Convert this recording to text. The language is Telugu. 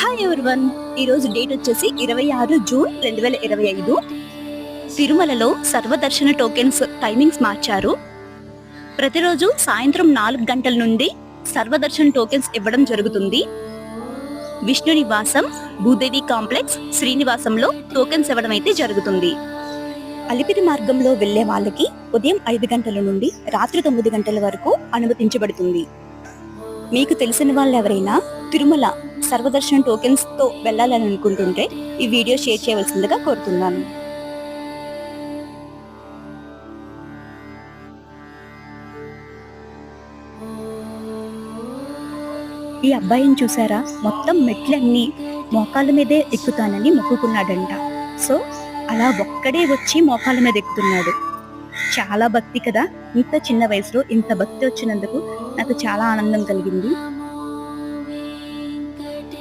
Hi everyone. ఈరోజు డేట్ వచ్చేసి 26 జూన్ 2025. తిరుమలలో సర్వదర్శన టోకెన్స్ టైమింగ్స్ మార్చారు. ప్రతిరోజు సాయంత్రం 4 గంటల నుండి సర్వదర్శన టోకెన్స్ ఇవ్వడం జరుగుతుంది. విష్ణు నివాసం, భూదేవి కాంప్లెక్స్, శ్రీనివాసంలో టోకెన్స్ ఇవ్వడం అయితే జరుగుతుంది. అలిపిరి మార్గంలో వెళ్లే వాళ్ళకి ఉదయం 5 గంటల నుండి రాత్రి 9 గంటల వరకు అనుమతించబడుతుంది. మీకు తెలిసిన వాళ్ళు ఎవరైనా తిరుమల సర్వదర్శన టోకెన్స్ తో వెళ్ళాలని అనుకుంటుంటే ఈ వీడియో షేర్ చేయవలసిందిగా కోరుతున్నాను. ఈ అబ్బాయిని చూసారా, మొత్తం మెట్లన్నీ మోకాళ్ళ మీదే ఎక్కుతానని మొక్కుకున్నాడంట. సో అలా ఒక్కడే వచ్చి మోకాళ్ళ మీద ఎక్కుతున్నాడు. చాలా భక్తి కదా. ఇంత చిన్న వయసులో ఇంత భక్తి వచ్చినందుకు నాకు చాలా ఆనందం కలిగింది.